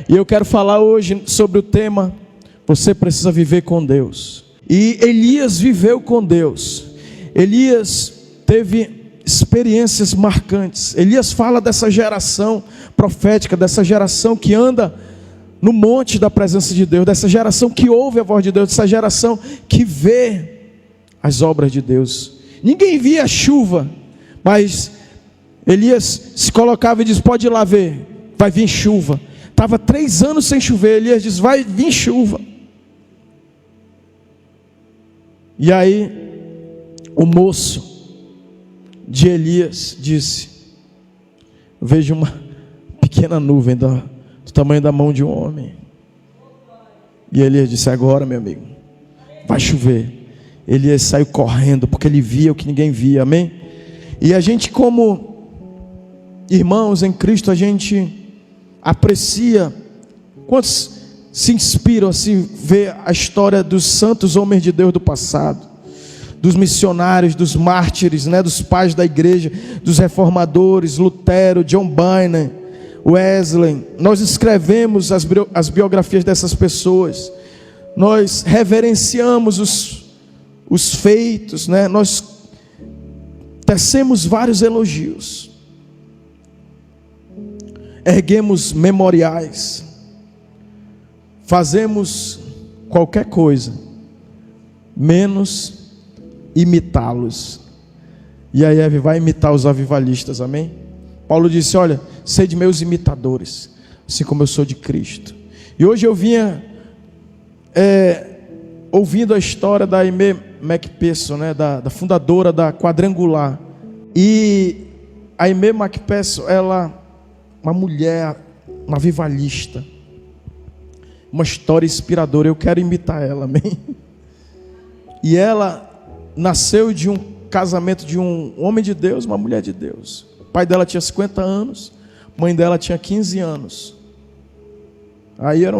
E eu quero falar hoje sobre o tema: você precisa viver com Deus. E Elias viveu com Deus. Elias teve experiências marcantes. Elias fala dessa geração profética, dessa geração que anda no monte da presença de Deus, dessa geração que ouve a voz de Deus, dessa geração que vê as obras de Deus. Ninguém via chuva, mas Elias se colocava e diz: pode ir lá ver, vai vir chuva. Estava 3 anos sem chover. Elias diz: vai vir chuva. E aí o moço de Elias disse: vejo uma pequena nuvem do tamanho da mão de um homem. E Elias disse: agora, meu amigo, vai chover. Elias saiu correndo, porque ele via o que ninguém via, amém? E a gente, como irmãos em Cristo, a gente aprecia, quantos se inspiram assim, ver a história dos santos homens de Deus do passado, dos missionários, dos mártires, né, dos pais da igreja, dos reformadores, Lutero, John Bunyan, Wesley. Nós escrevemos as biografias dessas pessoas, nós reverenciamos os feitos, né? Nós tecemos vários elogios, erguemos memoriais, fazemos qualquer coisa menos imitá-los. E a Eve vai imitar os avivalistas, amém? Paulo disse: olha, sede meus imitadores, assim como eu sou de Cristo. E hoje eu vinha ouvindo a história da Aimee McPherson, né, da fundadora da Quadrangular. E a Aimee McPherson, ela, uma mulher, uma avivalista, uma história inspiradora. Eu quero imitar ela, amém? E ela nasceu de um casamento de um homem de Deus, uma mulher de Deus. O pai dela tinha 50 anos, a mãe dela tinha 15 anos. Aí era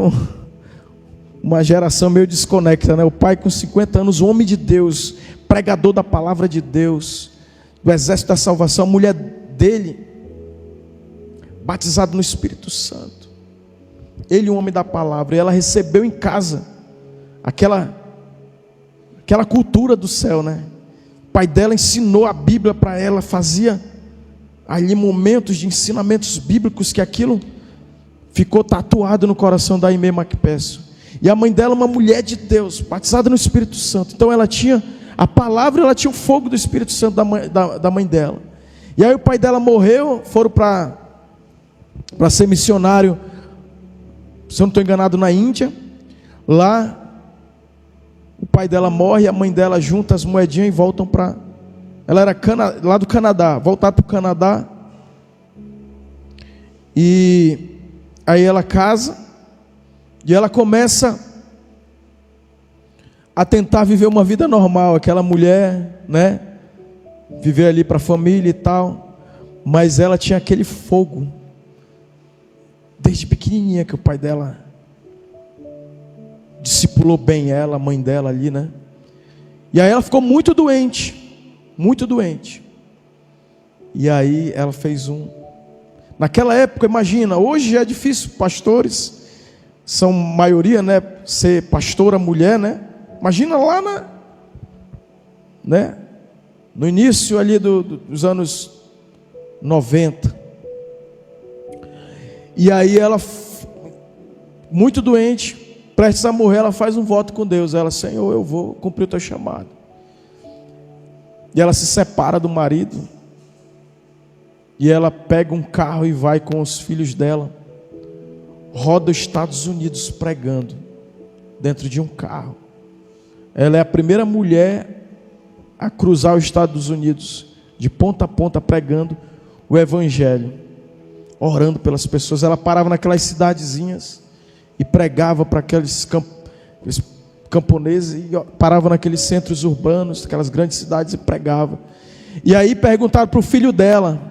uma geração meio desconecta, né? O pai com 50 anos, um homem de Deus, pregador da palavra de Deus, do exército da salvação. A mulher dele, batizado no Espírito Santo. Ele, um homem da palavra. E ela recebeu em casa aquela cultura do céu, né? O pai dela ensinou a Bíblia para ela, fazia ali momentos de ensinamentos bíblicos, que aquilo ficou tatuado no coração da Aimee McPherson. E a mãe dela, uma mulher de Deus, batizada no Espírito Santo. Então ela tinha a palavra, ela tinha o fogo do Espírito Santo da mãe dela. E aí o pai dela morreu, foram para ser missionário, se eu não estou enganado, na Índia. Lá o pai dela morre, a mãe dela junta as moedinhas e voltam para... Ela era lá do Canadá, voltaram para o Canadá. E aí ela casa. E ela começa a tentar viver uma vida normal. Aquela mulher, né? Viver ali para a família e tal. Mas ela tinha aquele fogo. Desde pequenininha que o pai dela discipulou bem ela, a mãe dela ali, né? E aí ela ficou muito doente. Muito doente. E aí ela fez naquela época, imagina, hoje já é difícil, pastores são maioria, né? Ser pastora mulher, né? Imagina lá né? No início ali dos anos 90. E aí ela, muito doente, prestes a morrer, ela faz um voto com Deus. Ela: Senhor, eu vou cumprir o teu chamado. E ela se separa do marido. E ela pega um carro e vai com os filhos dela. Roda os Estados Unidos pregando dentro de um carro. Ela é a primeira mulher a cruzar os Estados Unidos de ponta a ponta, pregando o Evangelho, orando pelas pessoas. Ela parava naquelas cidadezinhas e pregava para aqueles camponeses, e parava naqueles centros urbanos, aquelas grandes cidades, e pregava. E aí perguntaram para o filho dela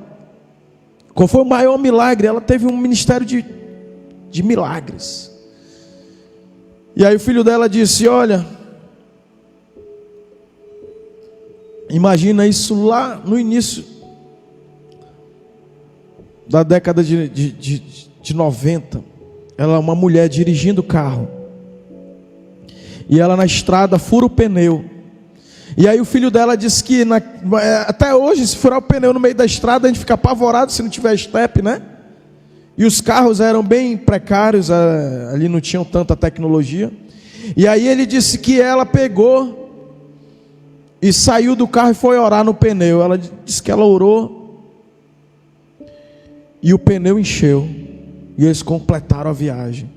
qual foi o maior milagre. Ela teve um ministério de milagres. E aí o filho dela disse: olha, imagina isso lá no início da década de 90, ela é uma mulher dirigindo o carro, e ela na estrada fura o pneu. E aí o filho dela disse que até hoje, se furar o pneu no meio da estrada, a gente fica apavorado se não tiver step, né? E os carros eram bem precários, ali não tinham tanta tecnologia. E aí ele disse que ela pegou e saiu do carro e foi orar no pneu. Ela disse que ela orou e o pneu encheu, e eles completaram a viagem.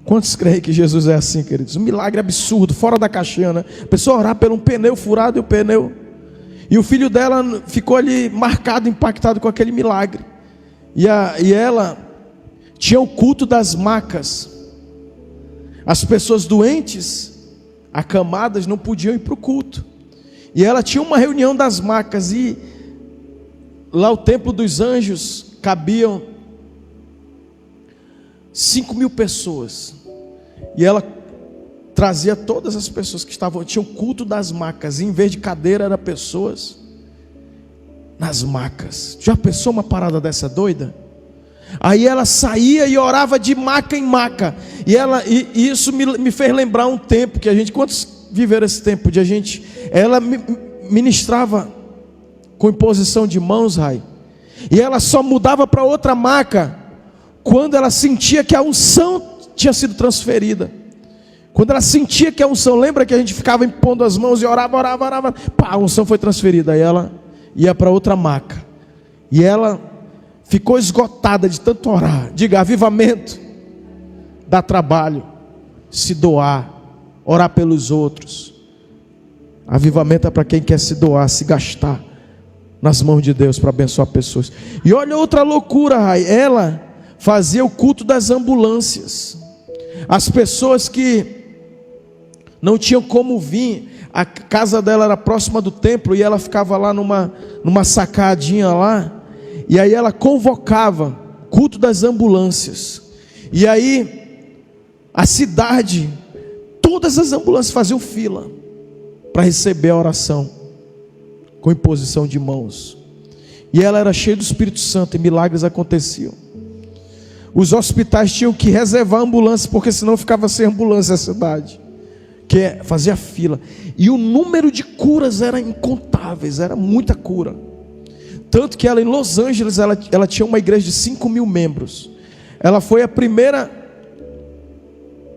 Quantos creem que Jesus é assim, queridos? Um milagre absurdo, fora da caixinha, né? A pessoa orar por um pneu furado, e o filho dela ficou ali marcado, impactado com aquele milagre. E ela tinha o culto das macas. As pessoas doentes, acamadas, não podiam ir para o culto, e ela tinha uma reunião das macas, e lá o templo dos anjos cabiam 5.000 pessoas, e ela trazia todas as pessoas que tinham o culto das macas, e em vez de cadeira, eram pessoas nas macas. Já pensou uma parada dessa doida? Aí ela saía e orava de maca em maca, e isso me fez lembrar um tempo que a gente, quantos viveram esse tempo de ela ministrava com imposição de mãos, Rai, e ela só mudava para outra maca quando ela sentia que a unção tinha sido transferida. Quando ela sentia que a unção, lembra que a gente ficava impondo as mãos e orava, pá, a unção foi transferida. Aí ela ia para outra maca, e ela ficou esgotada de tanto orar. Diga: avivamento dá trabalho, se doar, orar pelos outros. Avivamento é para quem quer se doar, se gastar nas mãos de Deus para abençoar pessoas. E olha outra loucura, Rai, ela fazia o culto das ambulâncias. As pessoas que não tinham como vir, a casa dela era próxima do templo, e ela ficava lá numa sacadinha lá, e aí ela convocava culto das ambulâncias. E aí a cidade, todas as ambulâncias faziam fila para receber a oração com imposição de mãos. E ela era cheia do Espírito Santo, e milagres aconteciam. Os hospitais tinham que reservar ambulância, porque senão ficava sem ambulância a cidade, que fazia fila. E o número de curas era incontáveis, era muita cura. Tanto que ela, em Los Angeles, ela tinha uma igreja de 5.000 membros. Ela foi a primeira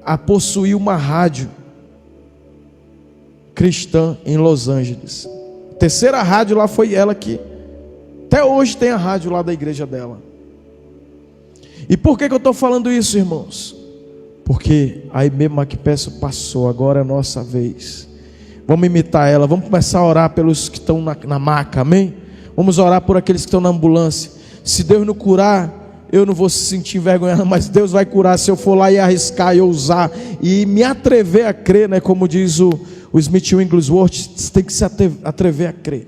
a possuir uma rádio cristã em Los Angeles. A terceira rádio lá foi ela que até hoje tem a rádio lá da igreja dela. E por que eu estou falando isso, irmãos? Porque aí mesmo que peço passou, agora é a nossa vez. Vamos imitar ela, vamos começar a orar pelos que estão na maca, amém? Vamos orar por aqueles que estão na ambulância. Se Deus não curar, eu não vou se sentir envergonhado, mas Deus vai curar se eu for lá e arriscar e ousar e me atrever a crer, né? Como diz o Smith Wigglesworth, você tem que se atrever a crer.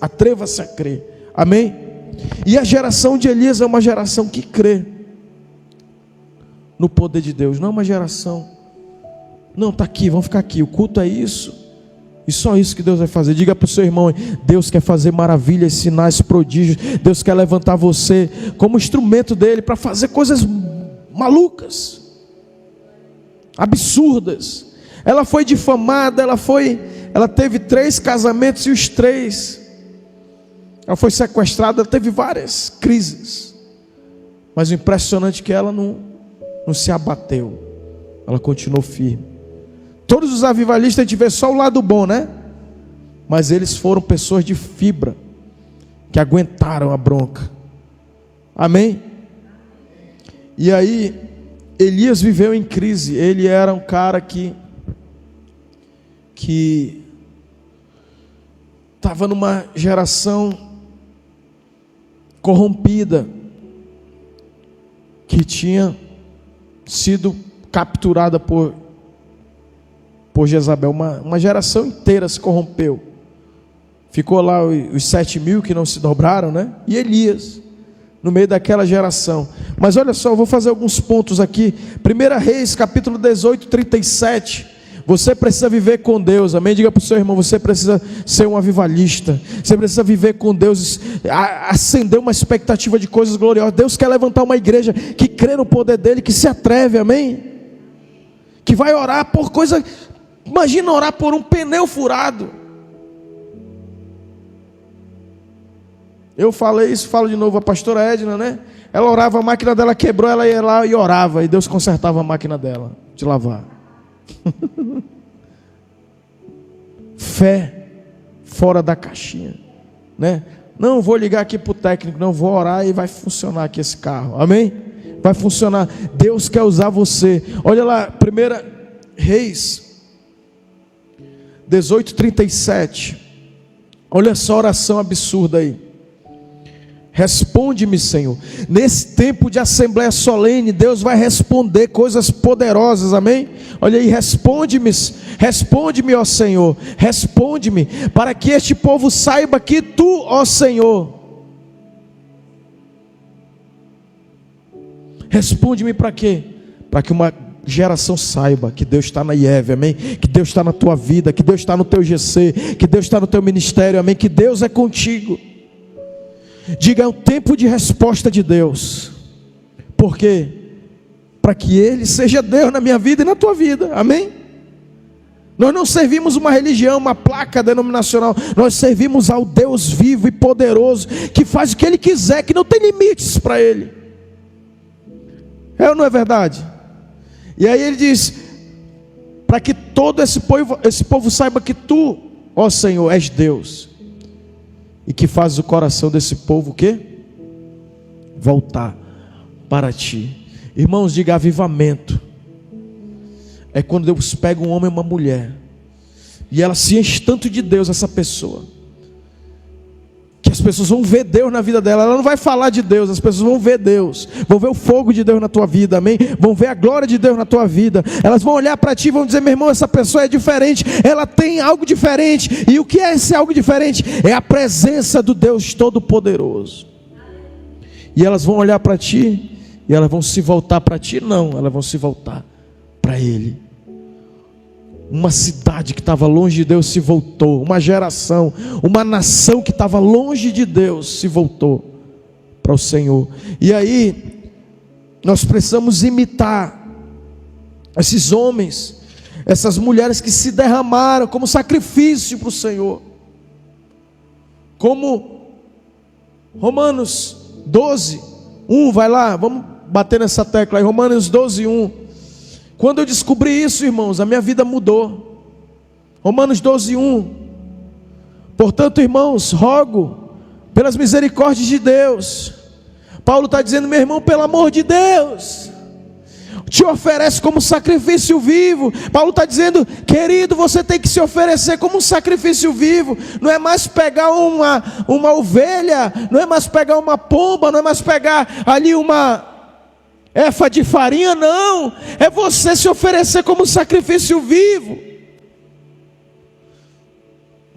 Atreva-se a crer, amém? E a geração de Elias é uma geração que crê no poder de Deus. Não é uma geração, não, está aqui, vamos ficar aqui, o culto é isso, e só isso que Deus vai fazer. Diga para o seu irmão: Deus quer fazer maravilhas, sinais, prodígios. Deus quer levantar você como instrumento dele para fazer coisas malucas, absurdas. Ela foi difamada, ela teve 3 casamentos, e os 3, ela foi sequestrada, ela teve várias crises, mas o impressionante é que ela não se abateu, ela continuou firme. Todos os avivalistas, a gente vê só o lado bom, né? Mas eles foram pessoas de fibra, que aguentaram a bronca, amém? E aí Elias viveu em crise. Ele era um cara que estava numa geração corrompida, que tinha sido capturada por Jezabel. Uma geração inteira se corrompeu. Ficou lá os 7.000 que não se dobraram, né? E Elias no meio daquela geração. Mas olha só, eu vou fazer alguns pontos aqui. 1 Reis, capítulo 18, 37. Você precisa viver com Deus, amém? Diga para o seu irmão, você precisa ser um avivalista. Você precisa viver com Deus, acender uma expectativa de coisas gloriosas. Deus quer levantar uma igreja que crê no poder dEle, que se atreve, amém? Que vai orar por coisa, imagina orar por um pneu furado. Eu falei isso, falo de novo, a pastora Edna, né? Ela orava, a máquina dela quebrou, ela ia lá e orava, e Deus consertava a máquina dela de lavar. Fé fora da caixinha, né? Não vou ligar aqui para o técnico, não vou orar e vai funcionar aqui esse carro, amém? Vai funcionar. Deus quer usar você. Olha lá, 1 Reis 18:37. Olha só a oração absurda aí. Responde-me, Senhor. Nesse tempo de assembleia solene, Deus vai responder coisas poderosas, amém? Olha aí, responde-me, ó Senhor, responde-me, para que este povo saiba que Tu, ó Senhor, responde-me para quê? Para que uma geração saiba que Deus está na IEV, amém? Que Deus está na tua vida, que Deus está no teu GC, que Deus está no teu ministério, amém? Que Deus é contigo. Diga, é o tempo de resposta de Deus. Por quê? Para que Ele seja Deus na minha vida e na tua vida, amém? Nós não servimos uma religião, uma placa denominacional. Nós servimos ao Deus vivo e poderoso, que faz o que Ele quiser, que não tem limites para Ele. É ou não é verdade? E aí Ele diz, para que todo esse povo saiba que Tu, ó Senhor, és Deus, e que faz o coração desse povo o quê? Voltar para Ti. Irmãos, diga avivamento. É quando Deus pega um homem e uma mulher, e ela se enche tanto de Deus, essa pessoa, que as pessoas vão ver Deus na vida dela. Ela não vai falar de Deus, as pessoas vão ver Deus, vão ver o fogo de Deus na tua vida, amém? Vão ver a glória de Deus na tua vida. Elas vão olhar para ti e vão dizer, meu irmão, essa pessoa é diferente, ela tem algo diferente. E o que é esse algo diferente? É a presença do Deus Todo-Poderoso. E elas vão olhar para ti, e elas vão se voltar para ti? Não, elas vão se voltar para Ele. Uma cidade que estava longe de Deus se voltou. Uma geração, uma nação que estava longe de Deus se voltou para o Senhor. E aí, nós precisamos imitar esses homens, essas mulheres que se derramaram como sacrifício para o Senhor. Como Romanos 12:1, vai lá, vamos bater nessa tecla aí, Romanos 12:1. Quando eu descobri isso, irmãos, a minha vida mudou. Romanos 12:1. Portanto, irmãos, rogo pelas misericórdias de Deus. Paulo está dizendo, meu irmão, pelo amor de Deus, te oferece como sacrifício vivo. Paulo está dizendo, querido, você tem que se oferecer como um sacrifício vivo. Não é mais pegar uma ovelha, não é mais pegar uma pomba, não é mais pegar ali uma efa de farinha, não. É você se oferecer como um sacrifício vivo.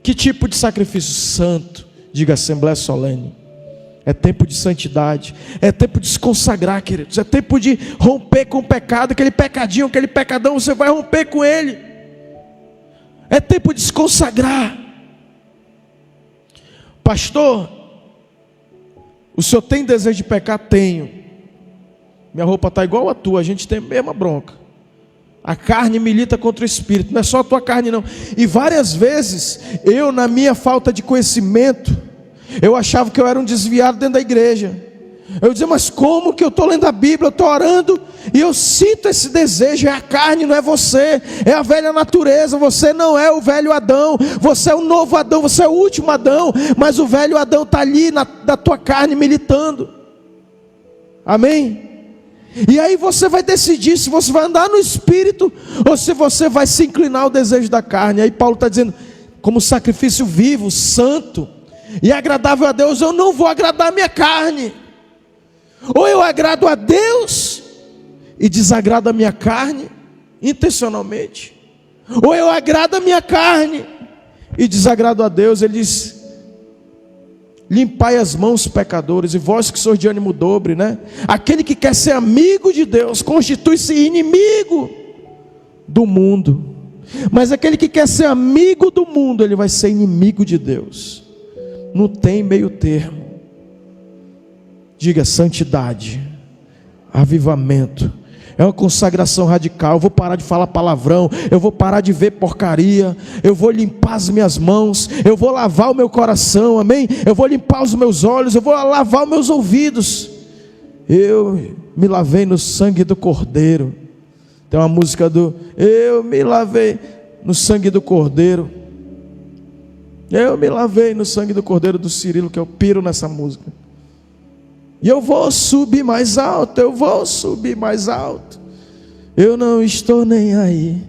Que tipo de sacrifício? Santo. Diga, assembleia solene. É tempo de santidade, é tempo de se consagrar, queridos. É tempo de romper com o pecado. Aquele pecadinho, aquele pecadão, você vai romper com ele. É tempo de se consagrar. Pastor, o senhor tem desejo de pecar? Tenho. Minha roupa está igual a tua, a gente tem a mesma bronca. A carne milita contra o espírito, não é só a tua carne não. E várias vezes, eu na minha falta de conhecimento, eu achava que eu era um desviado dentro da igreja. Eu dizia, mas como que eu estou lendo a Bíblia, eu estou orando, e eu sinto esse desejo? É a carne, não é você, é a velha natureza. Você não é o velho Adão, você é o novo Adão, você é o último Adão. Mas o velho Adão está ali na tua carne militando. Amém? E aí você vai decidir se você vai andar no Espírito ou se você vai se inclinar ao desejo da carne. Aí Paulo está dizendo, como sacrifício vivo, santo e agradável a Deus, eu não vou agradar a minha carne. Ou eu agrado a Deus e desagrado a minha carne intencionalmente, ou eu agrado a minha carne e desagrado a Deus. Ele diz, limpai as mãos, pecadores, e vós que sois de ânimo dobre, né? Aquele que quer ser amigo de Deus, constitui-se inimigo do mundo. Mas aquele que quer ser amigo do mundo, ele vai ser inimigo de Deus. Não tem meio termo. Diga: santidade, avivamento. É uma consagração radical. Eu vou parar de falar palavrão, eu vou parar de ver porcaria, eu vou limpar as minhas mãos, eu vou lavar o meu coração, amém? Eu vou limpar os meus olhos, eu vou lavar os meus ouvidos. Eu me lavei no sangue do Cordeiro. Tem uma música do eu me lavei no sangue do Cordeiro. Eu me lavei no sangue do Cordeiro, do Cirilo, que eu piro nessa música. E eu vou subir mais alto, eu vou subir mais alto. Eu não estou nem aí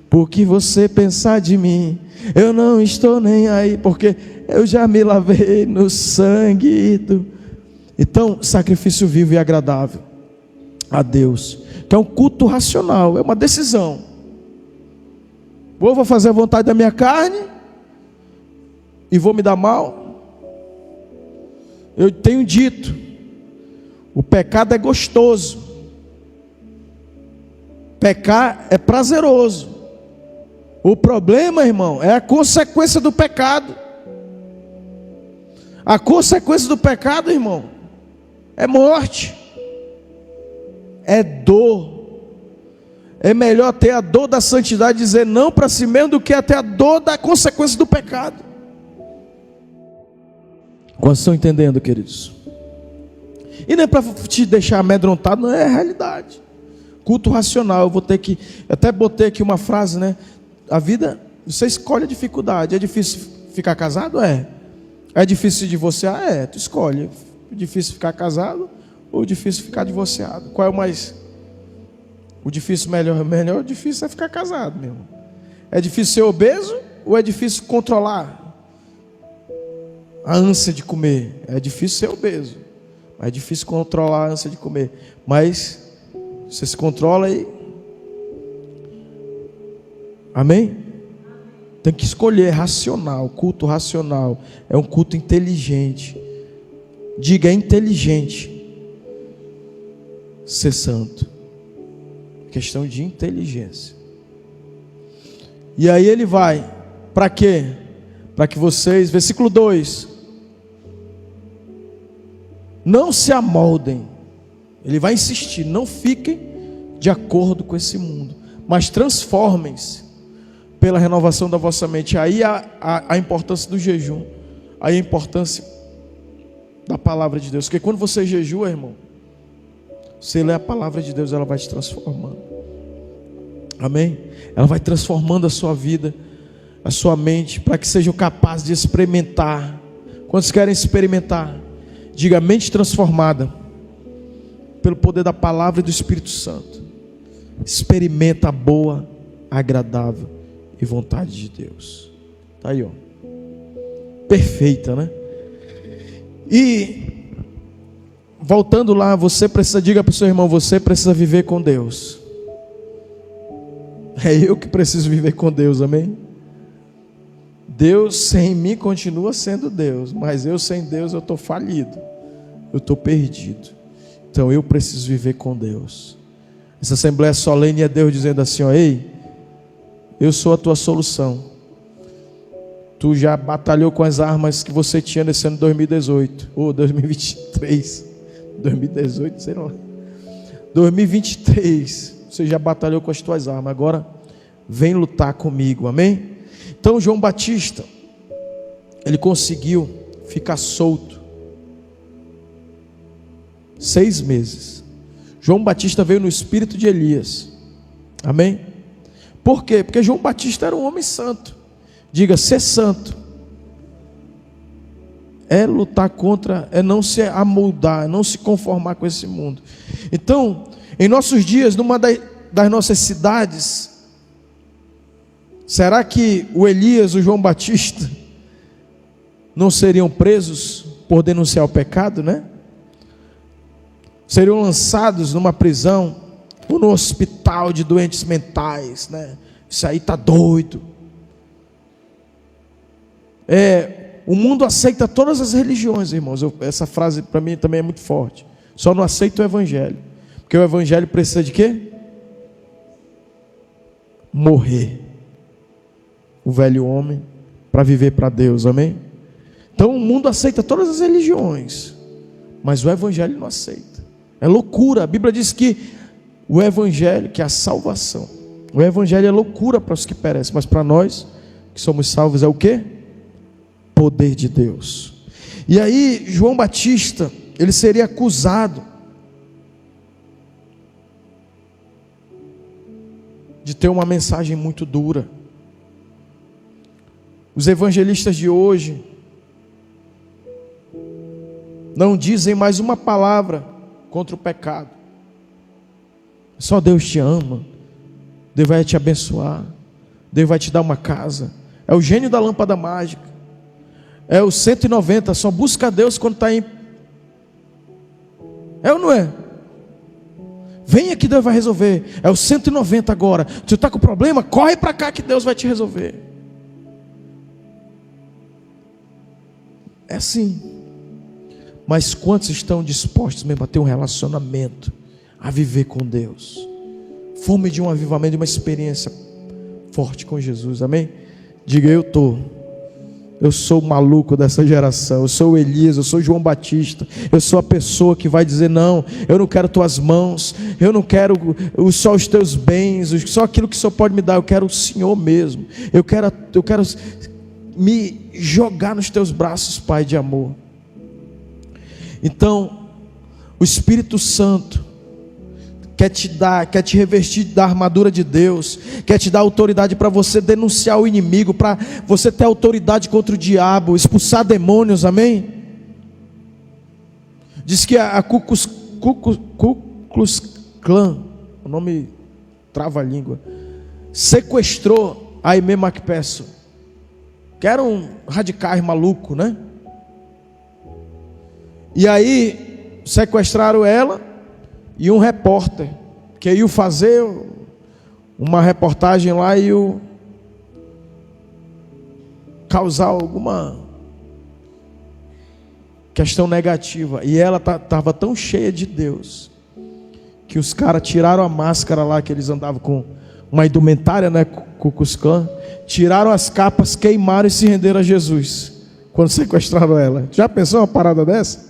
porque você pensar de mim. Eu não estou nem aí porque eu já me lavei no sangue do... Então, sacrifício vivo e agradável a Deus, que é um culto racional, é uma decisão. Ou vou fazer a vontade da minha carne e vou me dar mal. Eu tenho dito, o pecado é gostoso, pecar é prazeroso. O problema, irmão, é a consequência do pecado. A consequência do pecado, irmão, é morte, é dor. É melhor ter a dor da santidade, dizer não para si mesmo, do que até a dor da consequência do pecado. Quantos estão entendendo, queridos? E não é para te deixar amedrontado, não é a realidade. Culto racional, eu vou ter que, até botei aqui uma frase, né? A vida, você escolhe a dificuldade. É difícil ficar casado? É. É difícil se divorciar? É, tu escolhe. É difícil ficar casado ou difícil ficar divorciado? Qual é o mais... O difícil melhor? O difícil é ficar casado mesmo. É difícil ser obeso ou é difícil controlar a ânsia de comer? É difícil ser obeso, mas é difícil controlar a ânsia de comer. Mas você se controla aí. Amém? Tem que escolher, racional. Culto racional é um culto inteligente. Diga: é inteligente ser santo. Questão de inteligência. E aí ele vai, para quê? Para que vocês, versículo 2, não se amoldem. Ele vai insistir, não fiquem de acordo com esse mundo, mas transformem-se pela renovação da vossa mente. Aí a importância do jejum, aí a importância da palavra de Deus. Porque quando você jejua, irmão, você lê a palavra de Deus, ela vai te transformando. Amém? Ela vai transformando a sua vida, a sua mente, para que sejam capazes de experimentar. Quantos querem experimentar? Diga: mente transformada pelo poder da palavra e do Espírito Santo. Experimenta a boa, agradável e vontade de Deus. Está aí, ó. Perfeita, né? E voltando lá, você precisa, diga para o seu irmão, você precisa viver com Deus. É eu que preciso viver com Deus, amém? Deus sem mim continua sendo Deus, mas eu sem Deus eu estou falido, eu estou perdido. Então eu preciso viver com Deus. Essa assembleia solene é Deus dizendo assim, ó: ei, eu sou a tua solução. Tu já batalhou com as armas que você tinha nesse ano de 2018 ou 2023, 2018, sei lá, 2023, você já batalhou com as tuas armas. Agora vem lutar comigo, amém? Então João Batista, ele conseguiu ficar solto 6 meses. João Batista veio no espírito de Elias, amém? Por quê? Porque João Batista era um homem santo. Diga: ser santo é lutar contra, é não se amoldar, é não se conformar com esse mundo. Então, em nossos dias, numa das nossas cidades, será que o Elias, o João Batista, não seriam presos por denunciar o pecado, né? Seriam lançados numa prisão ou no hospital de doentes mentais, né? Isso aí tá doido. O mundo aceita todas as religiões, irmãos. Essa frase para mim também é muito forte. Só não aceita o evangelho. Porque o evangelho precisa de quê? morrer o velho homem para viver para Deus, amém? Então o mundo aceita todas as religiões, mas o evangelho não aceita. É loucura. A Bíblia diz que o evangelho, que é a salvação, o evangelho é loucura para os que perecem, mas para nós que somos salvos é o quê? Poder de Deus. E aí João Batista, ele seria acusado de ter uma mensagem muito dura. Os evangelistas de hoje não dizem mais uma palavra contra o pecado. Só Deus te ama, Deus vai te abençoar, Deus vai te dar uma casa. É o gênio da lâmpada mágica, é o 190, só busca Deus quando está em... É ou não é? Venha que Deus vai resolver. É o 190 agora. Se você está com problema, corre para cá que Deus vai te resolver. É assim. Mas quantos estão dispostos mesmo a ter um relacionamento, a viver com Deus? Fome de um avivamento, de uma experiência forte com Jesus, amém? Diga, eu sou o maluco dessa geração, eu sou o Elias, eu sou o João Batista, eu sou a pessoa que vai dizer, não, eu não quero tuas mãos, eu não quero só os teus bens, só aquilo que o Senhor pode me dar, eu quero o Senhor mesmo, eu quero me jogar nos teus braços, Pai de amor. Então, o Espírito Santo quer te revestir da armadura de Deus, quer te dar autoridade para você denunciar o inimigo, para você ter autoridade contra o diabo, expulsar demônios, amém? Diz que a Ku Klux Klan, o nome trava a língua, sequestrou a Aimee McPherson, que era um radical maluco, né? E aí sequestraram ela e um repórter que ia fazer uma reportagem lá e causar alguma questão negativa. E ela estava tão cheia de Deus que os caras tiraram a máscara lá, que eles andavam com uma indumentária, né, Ku Klux Klan, tiraram as capas, queimaram e se renderam a Jesus quando sequestraram ela. Já pensou uma parada dessa?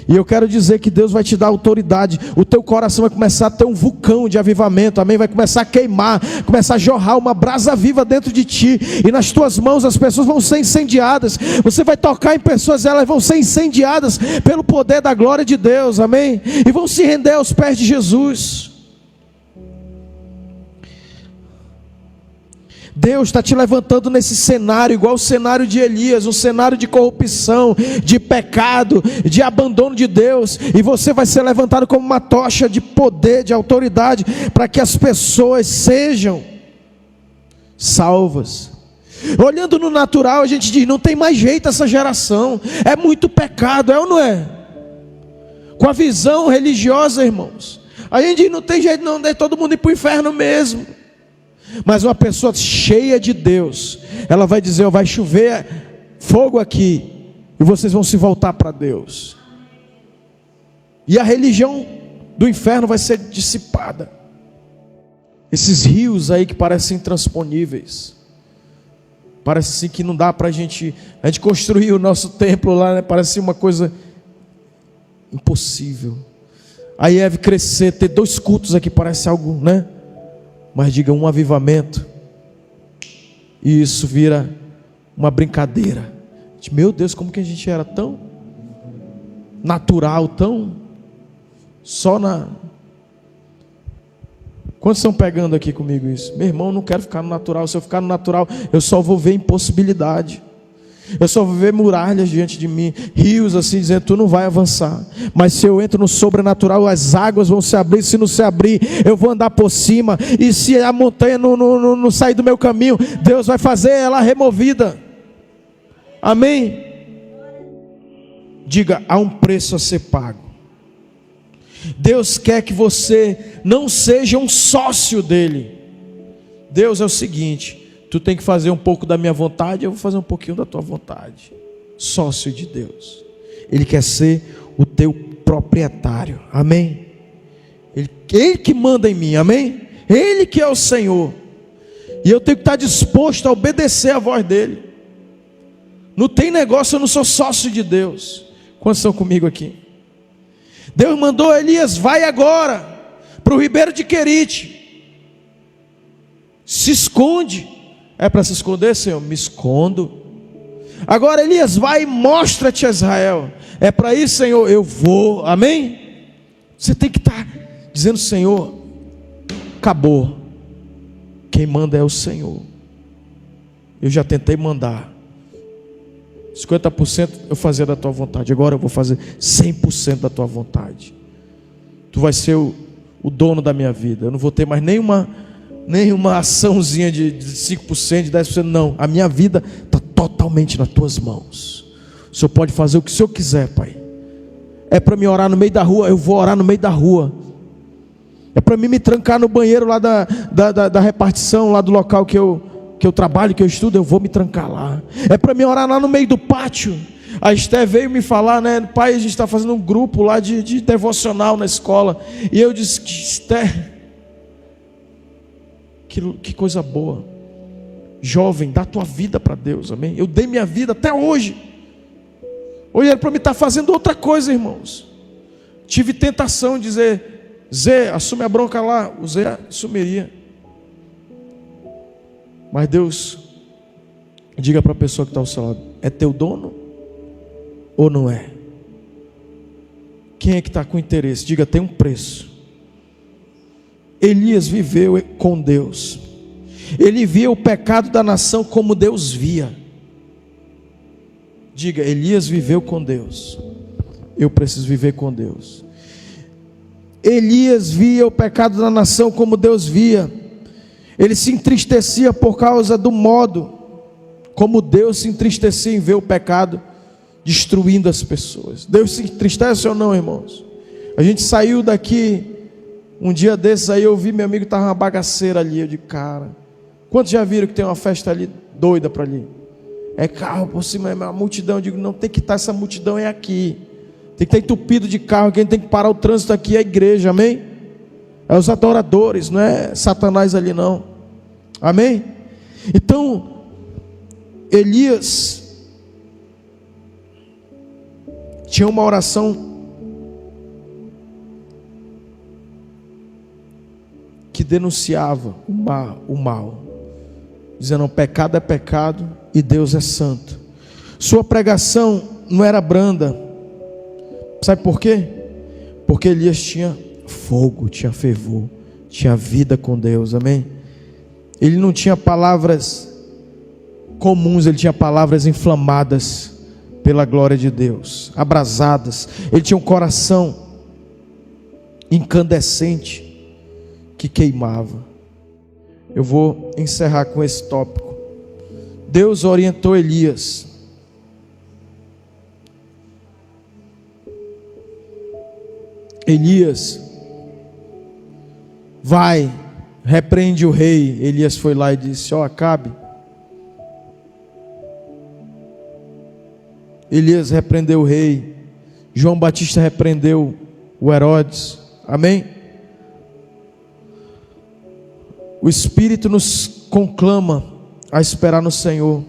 E eu quero dizer que Deus vai te dar autoridade. O teu coração vai começar a ter um vulcão de avivamento, amém? Vai começar a queimar, começar a jorrar uma brasa viva dentro de ti. E nas tuas mãos as pessoas vão ser incendiadas. Você vai tocar em pessoas, elas vão ser incendiadas pelo poder da glória de Deus, amém? E vão se render aos pés de Jesus. Deus está te levantando nesse cenário, igual o cenário de Elias, um cenário de corrupção, de pecado, de abandono de Deus, e você vai ser levantado como uma tocha de poder, de autoridade, para que as pessoas sejam salvas. Olhando no natural, a gente diz, não tem mais jeito essa geração, é muito pecado, é ou não é? Com a visão religiosa, irmãos, a gente diz, não tem jeito não, é todo mundo ir para o inferno mesmo. Mas uma pessoa cheia de Deus, ela vai dizer, vai chover fogo aqui, e vocês vão se voltar para Deus, e a religião do inferno vai ser dissipada. Esses rios aí que parecem intransponíveis, parece assim que não dá para a gente construir o nosso templo lá, né? Parece uma coisa impossível. Aí deve crescer, ter 2 cultos aqui, parece algo, né? Mas diga, um avivamento, e isso vira uma brincadeira. Meu Deus, como que a gente era tão natural, tão só na... Quantos estão pegando aqui comigo isso? Meu irmão, eu não quero ficar no natural. Se eu ficar no natural, eu só vou ver impossibilidade, eu só vou ver muralhas diante de mim, rios assim, dizendo, tu não vai avançar. Mas se eu entro no sobrenatural, as águas vão se abrir. Se não se abrir, eu vou andar por cima. E se a montanha não sair do meu caminho, Deus vai fazer ela removida. Amém? Diga, há um preço a ser pago. Deus quer que você não seja um sócio dele. Deus é o seguinte, tu tem que fazer um pouco da minha vontade, eu vou fazer um pouquinho da tua vontade. Sócio de Deus. Ele quer ser o teu proprietário. Amém? Ele que manda em mim. Amém? Ele que é o Senhor, e eu tenho que estar disposto a obedecer a voz dele. Não tem negócio, eu não sou sócio de Deus. Quantos estão comigo aqui? Deus mandou Elias: vai agora para o ribeiro de Querite, se esconde. É para se esconder, Senhor? Me escondo. Agora Elias, vai e mostra-te a Israel. É para isso, Senhor, eu vou. Amém? Você tem que estar dizendo: Senhor, acabou, quem manda é o Senhor. Eu já tentei mandar 50% eu fazia da tua vontade, agora eu vou fazer 100% da tua vontade. Tu vai ser o dono da minha vida. Eu não vou ter mais nenhuma açãozinha de 5%, de 10%, não. A minha vida está totalmente nas tuas mãos. O Senhor pode fazer o que o Senhor quiser, Pai. É para mim orar no meio da rua, eu vou orar no meio da rua. É para mim me trancar no banheiro lá da repartição, lá do local que eu trabalho, que eu estudo, eu vou me trancar lá. É para mim orar lá no meio do pátio. A Esté veio me falar, né? Pai, a gente está fazendo um grupo lá de devocional na escola. E eu disse: Esté, que coisa boa. Jovem, dá tua vida para Deus, amém? Eu dei minha vida até hoje. Hoje era para mim estar fazendo outra coisa, irmãos. Tive tentação de dizer: Zé, assume a bronca lá. O Zé assumiria. Mas Deus, diga para a pessoa que está ao seu lado: é teu dono ou não é? Quem é que está com interesse? Diga: tem um preço. Elias viveu com Deus. Ele via o pecado da nação como Deus via. Diga: Elias viveu com Deus. Eu preciso viver com Deus. Elias via o pecado da nação como Deus via. Ele se entristecia por causa do modo como Deus se entristecia em ver o pecado destruindo as pessoas. Deus se entristece ou não, irmãos? A gente saiu daqui um dia desses aí, eu vi meu amigo, estava uma bagaceira ali. Eu digo: cara, quantos já viram que tem uma festa ali doida para ali? É carro por cima, é uma multidão. Eu digo: não, tem que estar, essa multidão é aqui. Tem que estar entupido de carro. Quem tem que parar o trânsito aqui é a igreja, amém? É os adoradores, não é Satanás ali não. Amém? Então Elias tinha uma oração que denunciava o mal, dizendo: pecado é pecado e Deus é santo. Sua pregação não era branda. Sabe por quê? Porque Elias tinha fogo, tinha fervor, tinha vida com Deus, amém? Ele não tinha palavras comuns, ele tinha palavras inflamadas pela glória de Deus, abrasadas. Ele tinha um coração incandescente que queimava. Eu vou encerrar com esse tópico. Deus orientou Elias. Elias, vai, repreende o rei. Elias foi lá e disse: ó, Acabe. Elias repreendeu o rei. João Batista repreendeu o Herodes. Amém? O Espírito nos conclama a esperar no Senhor.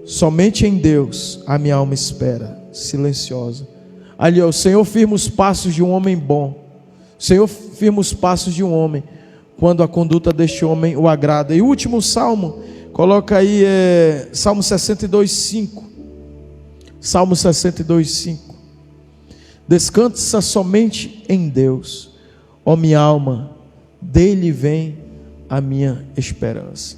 Somente em Deus a minha alma espera, silenciosa. Ali, ó, o Senhor firma os passos de um homem bom. O Senhor firma os passos de um homem quando a conduta deste homem o agrada. E o último salmo, coloca aí, Salmo 62:5. Salmo 62:5. Descansa somente em Deus, ó minha alma, dele vem a minha esperança.